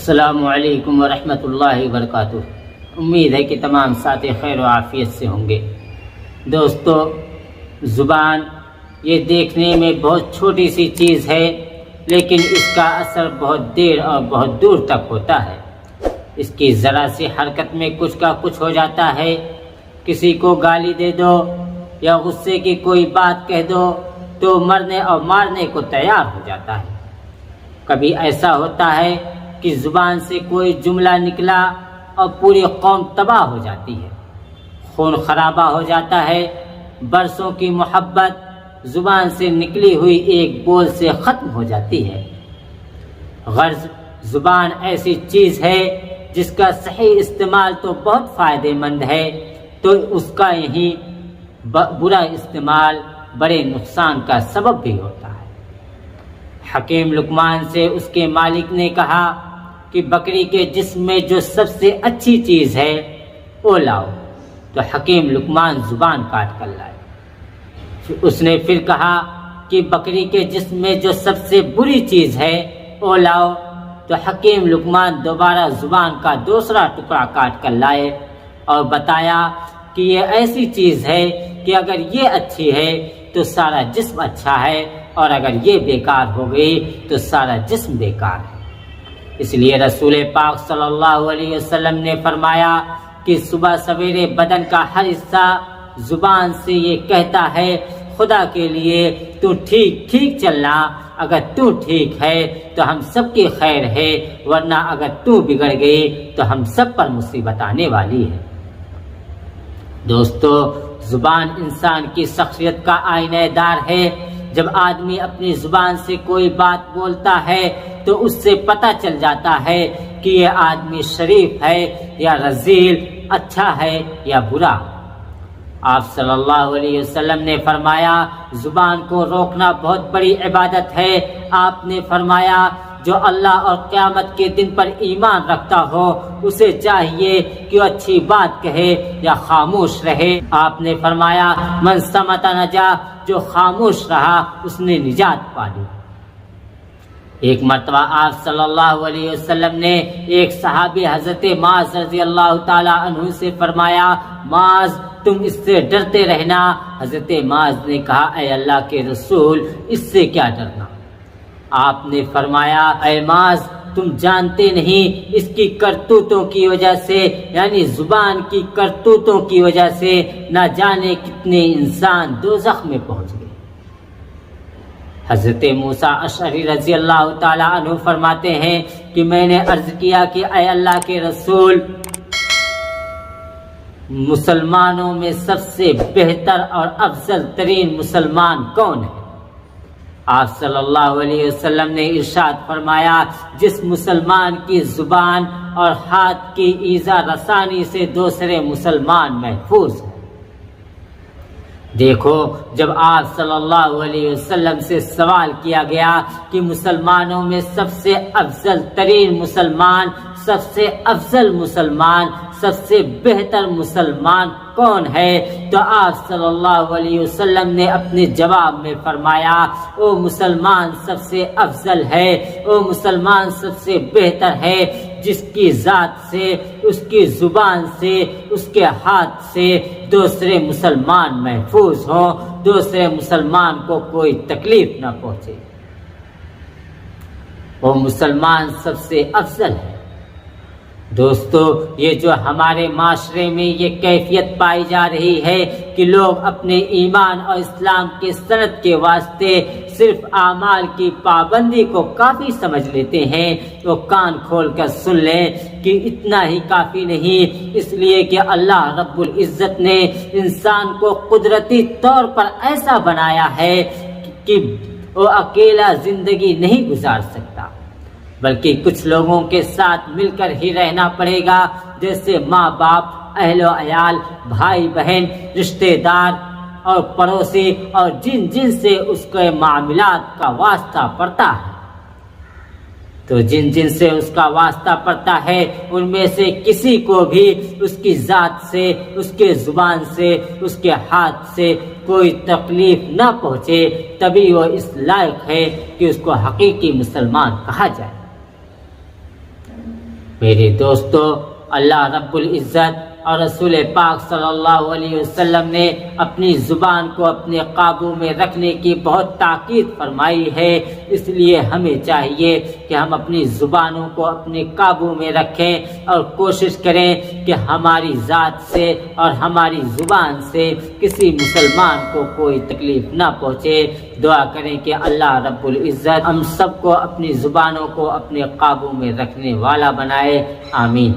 السلام علیکم ورحمۃ اللہ وبرکاتہ۔ امید ہے کہ تمام ساتھی خیر و عافیت سے ہوں گے۔ دوستو، زبان یہ دیکھنے میں بہت چھوٹی سی چیز ہے، لیکن اس کا اثر بہت دیر اور بہت دور تک ہوتا ہے۔ اس کی ذرا سی حرکت میں کچھ کا کچھ ہو جاتا ہے۔ کسی کو گالی دے دو یا غصے کی کوئی بات کہہ دو تو مرنے اور مارنے کو تیار ہو جاتا ہے۔ کبھی ایسا ہوتا ہے کہ زبان سے کوئی جملہ نکلا اور پوری قوم تباہ ہو جاتی ہے، خون خرابہ ہو جاتا ہے۔ برسوں کی محبت زبان سے نکلی ہوئی ایک بول سے ختم ہو جاتی ہے۔ غرض زبان ایسی چیز ہے جس کا صحیح استعمال تو بہت فائدہ مند ہے، تو اس کا یہی برا استعمال بڑے نقصان کا سبب بھی ہوتا ہے۔ حکیم لقمان سے اس کے مالک نے کہا کہ بکری کے جسم میں جو سب سے اچھی چیز ہے وہ لاؤ، تو حکیم لقمان زبان کاٹ کر لائے۔ اس نے پھر کہا کہ بکری کے جسم میں جو سب سے بری چیز ہے وہ لاؤ، تو حکیم لقمان دوبارہ زبان کا دوسرا ٹکڑا کاٹ کر لائے اور بتایا کہ یہ ایسی چیز ہے کہ اگر یہ اچھی ہے تو سارا جسم اچھا ہے، اور اگر یہ بیکار ہو گئی تو سارا جسم بیکار ہے۔ اس لیے رسول پاک صلی اللہ علیہ وسلم نے فرمایا کہ صبح سویرے بدن کا ہر حصہ زبان سے یہ کہتا ہے، خدا کے لیے تو ٹھیک چلنا، اگر تو ٹھیک ہے تو ہم سب کی خیر ہے، ورنہ اگر تو بگڑ گئی تو ہم سب پر مصیبت آنے والی ہے۔ دوستو، زبان انسان کی شخصیت کا آئینہ دار ہے۔ جب آدمی اپنی زبان سے کوئی بات بولتا ہے تو اس سے پتہ چل جاتا ہے کہ یہ آدمی شریف ہے یا رذیل، اچھا ہے یا برا۔ آپ صلی اللہ علیہ وسلم نے فرمایا زبان کو روکنا بہت بڑی عبادت ہے۔ آپ نے فرمایا جو اللہ اور قیامت کے دن پر ایمان رکھتا ہو اسے چاہیے کہ وہ اچھی بات کہے یا خاموش رہے۔ آپ نے فرمایا من صمت نجا، جو خاموش رہا اس نے نجات پا لی۔ ایک مرتبہ آپ صلی اللہ علیہ وسلم نے ایک صحابی حضرت معاذ رضی اللہ تعالی عنہ سے فرمایا معاذ تم اس سے ڈرتے رہنا۔ حضرت معاذ نے کہا اے اللہ کے رسول اس سے کیا ڈرنا؟ آپ نے فرمایا اے معاذ تم جانتے نہیں اس کی کرتوتوں کی وجہ سے، یعنی زبان کی کرتوتوں کی وجہ سے نہ جانے کتنے انسان دوزخ میں پہنچ گئے۔ حضرت موسیٰ اشعری رضی اللہ تعالی عنہ فرماتے ہیں کہ میں نے عرض کیا کہ اے اللہ کے رسول مسلمانوں میں سب سے بہتر اور افضل ترین مسلمان کون ہے؟ آپ صلی اللہ علیہ وسلم نے ارشاد فرمایا جس مسلمان کی زبان اور ہاتھ کی ایذا رسانی سے دوسرے مسلمان محفوظ ہے۔ دیکھو، جب آپ صلی اللہ علیہ وسلم سے سوال کیا گیا کہ مسلمانوں میں سب سے افضل ترین مسلمان، سب سے افضل مسلمان، سب سے بہتر مسلمان کون ہے، تو آپ صلی اللہ علیہ وسلم نے اپنے جواب میں فرمایا او مسلمان سب سے افضل ہے، او مسلمان سب سے بہتر ہے جس کی ذات سے، اس کی زبان سے، اس کے ہاتھ سے دوسرے مسلمان محفوظ ہوں، دوسرے مسلمان کو کوئی تکلیف نہ پہنچے، وہ مسلمان سب سے افضل ہے۔ دوستو، یہ جو ہمارے معاشرے میں یہ کیفیت پائی جا رہی ہے کہ لوگ اپنے ایمان اور اسلام کے سند کے واسطے صرف اعمال کی پابندی کو کافی سمجھ لیتے ہیں، وہ کان کھول کر سن لیں کہ اتنا ہی کافی نہیں، اس لیے کہ اللہ رب العزت نے انسان کو قدرتی طور پر ایسا بنایا ہے کہ وہ اکیلا زندگی نہیں گزار سکتا، بلکہ کچھ لوگوں کے ساتھ مل کر ہی رہنا پڑے گا، جیسے ماں باپ، اہل و عیال، بھائی بہن، رشتہ دار اور پڑوسی، اور جن سے اس کے معاملات کا واسطہ پڑتا ہے۔ تو جن سے اس کا واسطہ پڑتا ہے ان میں سے کسی کو بھی اس کی ذات سے، اس کے زبان سے، اس کے ہاتھ سے کوئی تکلیف نہ پہنچے، تبھی وہ اس لائق ہے کہ اس کو حقیقی مسلمان کہا جائے۔ میرے دوستو، اللہ رب العزت اور رسول پاک صلی اللہ علیہ وسلم نے اپنی زبان کو اپنے قابو میں رکھنے کی بہت تاکید فرمائی ہے۔ اس لیے ہمیں چاہیے کہ ہم اپنی زبانوں کو اپنے قابو میں رکھیں اور کوشش کریں کہ ہماری ذات سے اور ہماری زبان سے کسی مسلمان کو کوئی تکلیف نہ پہنچے۔ دعا کریں کہ اللہ رب العزت ہم سب کو اپنی زبانوں کو اپنے قابو میں رکھنے والا بنائے، آمین۔